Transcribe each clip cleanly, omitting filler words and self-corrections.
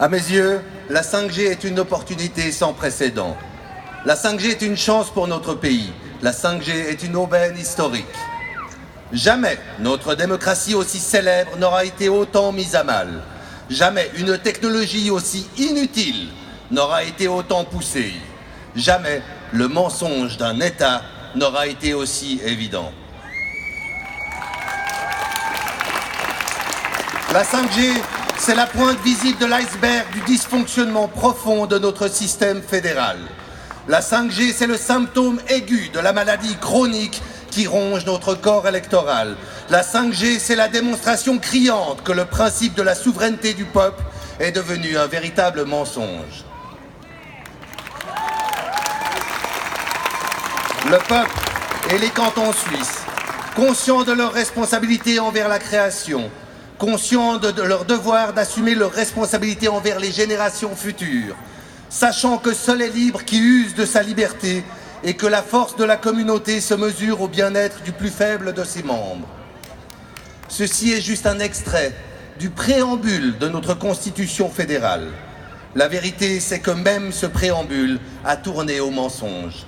À mes yeux, la 5G est une opportunité sans précédent. La 5G est une chance pour notre pays. La 5G est une aubaine historique. Jamais notre démocratie aussi célèbre n'aura été autant mise à mal. Jamais une technologie aussi inutile n'aura été autant poussée. Jamais le mensonge d'un État n'aura été aussi évident. La 5G, c'est la pointe visible de l'iceberg du dysfonctionnement profond de notre système fédéral. La 5G, c'est le symptôme aigu de la maladie chronique qui ronge notre corps électoral. La 5G, c'est la démonstration criante que le principe de la souveraineté du peuple est devenu un véritable mensonge. Le peuple et les cantons suisses, conscients de leurs responsabilités envers la création, conscients de leur devoir d'assumer leurs responsabilités envers les générations futures, sachant que seul est libre qui use de sa liberté et que la force de la communauté se mesure au bien-être du plus faible de ses membres. Ceci est juste un extrait du préambule de notre Constitution fédérale. La vérité, c'est que même ce préambule a tourné au mensonge.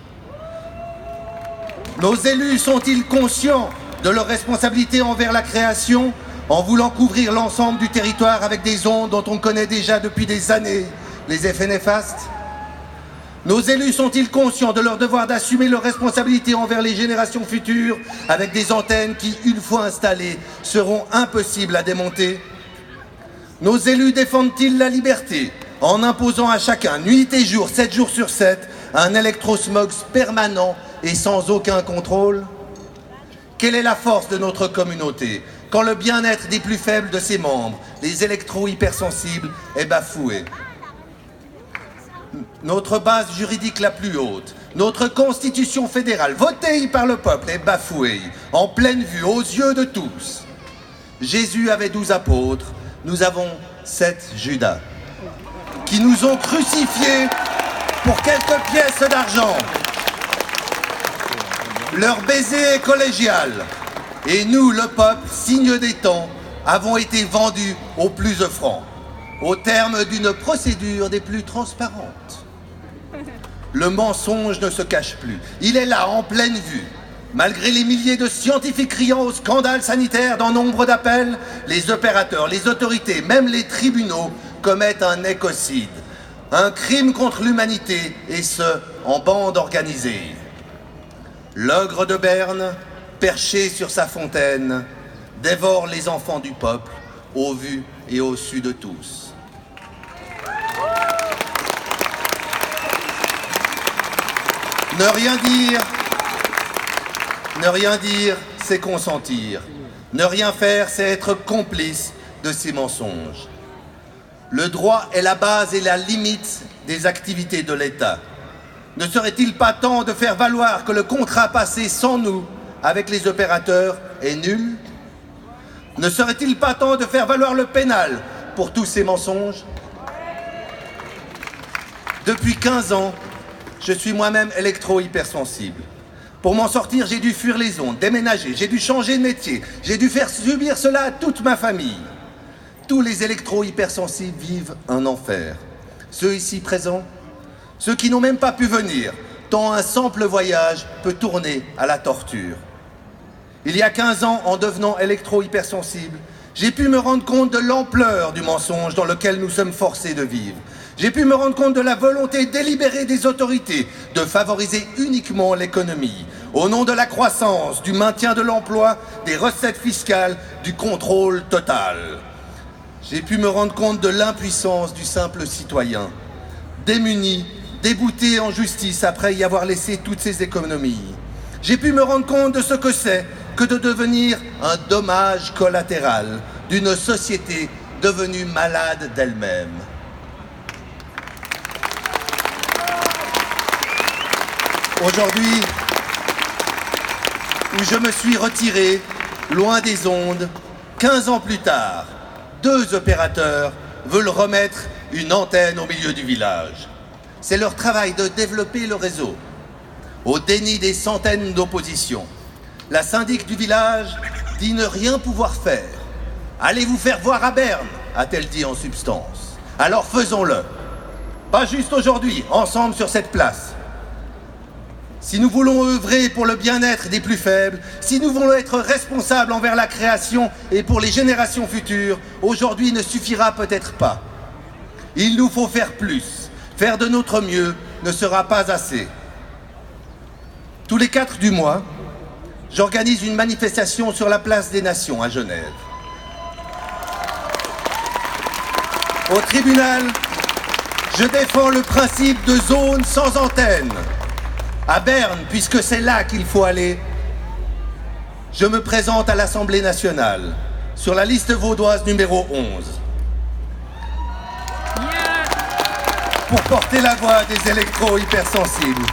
Nos élus sont-ils conscients de leurs responsabilités envers la création en voulant couvrir l'ensemble du territoire avec des ondes dont on connaît déjà depuis des années les effets néfastes? Nos élus sont-ils conscients de leur devoir d'assumer leurs responsabilités envers les générations futures avec des antennes qui, une fois installées, seront impossibles à démonter? Nos élus défendent-ils la liberté en imposant à chacun, nuit et jour, 7 jours sur 7, un électrosmog permanent et sans aucun contrôle? Quelle est la force de notre communauté quand le bien-être des plus faibles de ses membres, les électro-hypersensibles, est bafoué? Notre base juridique la plus haute, notre constitution fédérale, votée par le peuple, est bafouée, en pleine vue, aux yeux de tous. Jésus avait 12 apôtres, nous avons 7 Judas, qui nous ont crucifiés pour quelques pièces d'argent. Leur baiser est collégial, et nous, le peuple, signe des temps, avons été vendus au plus offrant, au terme d'une procédure des plus transparentes. Le mensonge ne se cache plus. Il est là, en pleine vue. Malgré les milliers de scientifiques criant au scandale sanitaire dans nombre d'appels, les opérateurs, les autorités, même les tribunaux commettent un écocide. Un crime contre l'humanité, et ce, en bande organisée. L'ogre de Berne, perché sur sa fontaine, dévore les enfants du peuple, au vu et au su de tous. Ne rien dire, c'est consentir. Ne rien faire, c'est être complice de ces mensonges. Le droit est la base et la limite des activités de l'État. Ne serait-il pas temps de faire valoir que le contrat passé sans nous, avec les opérateurs, est nul? Ne serait-il pas temps de faire valoir le pénal pour tous ces mensonges? Depuis 15 ans, je suis moi-même électro-hypersensible. Pour m'en sortir, j'ai dû fuir les ondes, déménager, j'ai dû changer de métier, j'ai dû faire subir cela à toute ma famille. Tous les électro-hypersensibles vivent un enfer. Ceux ici présents, ceux qui n'ont même pas pu venir, tant un simple voyage peut tourner à la torture. Il y a 15 ans, en devenant électro-hypersensible, j'ai pu me rendre compte de l'ampleur du mensonge dans lequel nous sommes forcés de vivre. J'ai pu me rendre compte de la volonté délibérée des autorités de favoriser uniquement l'économie, au nom de la croissance, du maintien de l'emploi, des recettes fiscales, du contrôle total. J'ai pu me rendre compte de l'impuissance du simple citoyen, démuni, débouté en justice après y avoir laissé toutes ses économies. J'ai pu me rendre compte de ce que c'est que de devenir un dommage collatéral d'une société devenue malade d'elle-même. Aujourd'hui, où je me suis retiré, loin des ondes, 15 ans plus tard, 2 opérateurs veulent remettre une antenne au milieu du village. C'est leur travail de développer le réseau. Au déni des centaines d'oppositions, la syndic du village dit ne rien pouvoir faire. « Allez vous faire voir à Berne », a-t-elle dit en substance. « Alors faisons-le. Pas juste aujourd'hui, ensemble sur cette place. Si nous voulons œuvrer pour le bien-être des plus faibles, si nous voulons être responsables envers la création et pour les générations futures, aujourd'hui ne suffira peut-être pas. Il nous faut faire plus. Faire de notre mieux ne sera pas assez. Tous les 4 du mois, j'organise une manifestation sur la place des Nations à Genève. Au tribunal, je défends le principe de zone sans antenne. À Berne, puisque c'est là qu'il faut aller, je me présente à l'Assemblée nationale, sur la liste vaudoise numéro 11. Pour porter la voix des électro-hypersensibles.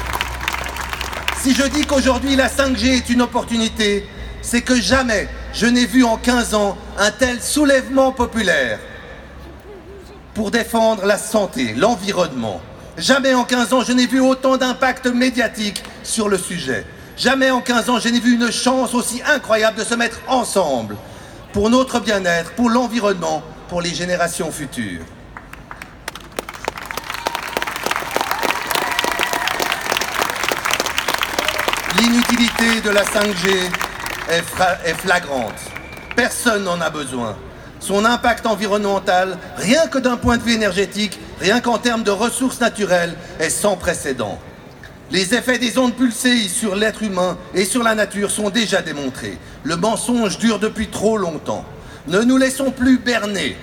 Si je dis qu'aujourd'hui la 5G est une opportunité, c'est que jamais je n'ai vu en 15 ans un tel soulèvement populaire pour défendre la santé, l'environnement. Jamais en 15 ans je n'ai vu autant d'impact médiatique sur le sujet. Jamais en 15 ans je n'ai vu une chance aussi incroyable de se mettre ensemble pour notre bien-être, pour l'environnement, pour les générations futures. L'inutilité de la 5G est flagrante. Personne n'en a besoin. Son impact environnemental, rien que d'un point de vue énergétique, rien qu'en termes de ressources naturelles, est sans précédent. Les effets des ondes pulsées sur l'être humain et sur la nature sont déjà démontrés. Le mensonge dure depuis trop longtemps. Ne nous laissons plus berner.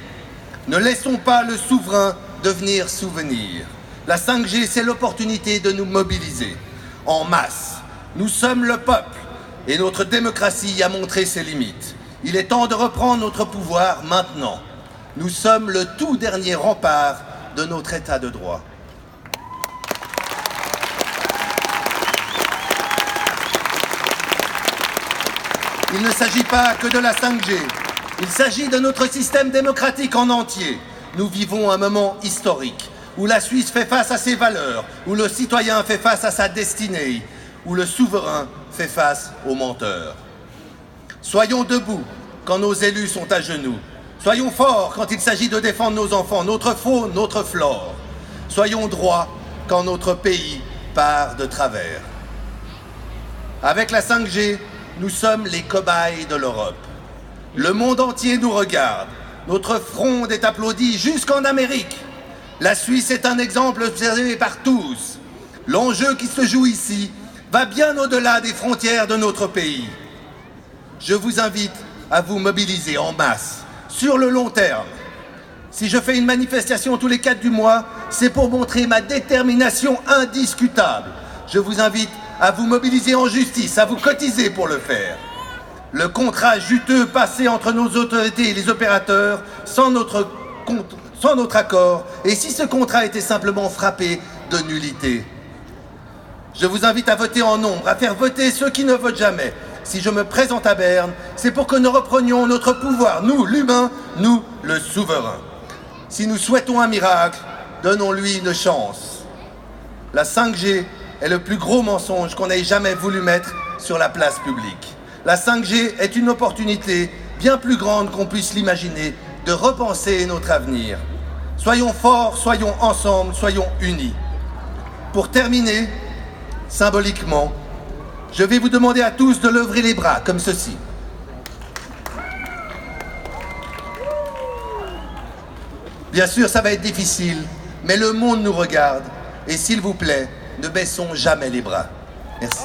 Ne laissons pas le souverain devenir souvenir. La 5G, c'est l'opportunité de nous mobiliser en masse. Nous sommes le peuple et notre démocratie a montré ses limites. Il est temps de reprendre notre pouvoir maintenant. Nous sommes le tout dernier rempart de notre état de droit. Il ne s'agit pas que de la 5G. Il s'agit de notre système démocratique en entier. Nous vivons un moment historique où la Suisse fait face à ses valeurs, où le citoyen fait face à sa destinée, où le souverain fait face aux menteurs. Soyons debout quand nos élus sont à genoux. Soyons forts quand il s'agit de défendre nos enfants, notre faune, notre flore. Soyons droits quand notre pays part de travers. Avec la 5G, nous sommes les cobayes de l'Europe. Le monde entier nous regarde. Notre fronde est applaudi jusqu'en Amérique. La Suisse est un exemple observé par tous. L'enjeu qui se joue ici va bien au-delà des frontières de notre pays. Je vous invite à vous mobiliser en masse, sur le long terme. Si je fais une manifestation tous les 4 du mois, c'est pour montrer ma détermination indiscutable. Je vous invite à vous mobiliser en justice, à vous cotiser pour le faire. Le contrat juteux passé entre nos autorités et les opérateurs sans notre accord, et si ce contrat était simplement frappé de nullité. Je vous invite à voter en nombre, à faire voter ceux qui ne votent jamais. Si je me présente à Berne, c'est pour que nous reprenions notre pouvoir, nous, l'humain, nous, le souverain. Si nous souhaitons un miracle, donnons-lui une chance. La 5G est le plus gros mensonge qu'on ait jamais voulu mettre sur la place publique. La 5G est une opportunité bien plus grande qu'on puisse l'imaginer de repenser notre avenir. Soyons forts, soyons ensemble, soyons unis. Pour terminer, symboliquement, je vais vous demander à tous de lever les bras, comme ceci. Bien sûr, ça va être difficile, mais le monde nous regarde. Et s'il vous plaît, ne baissons jamais les bras. Merci.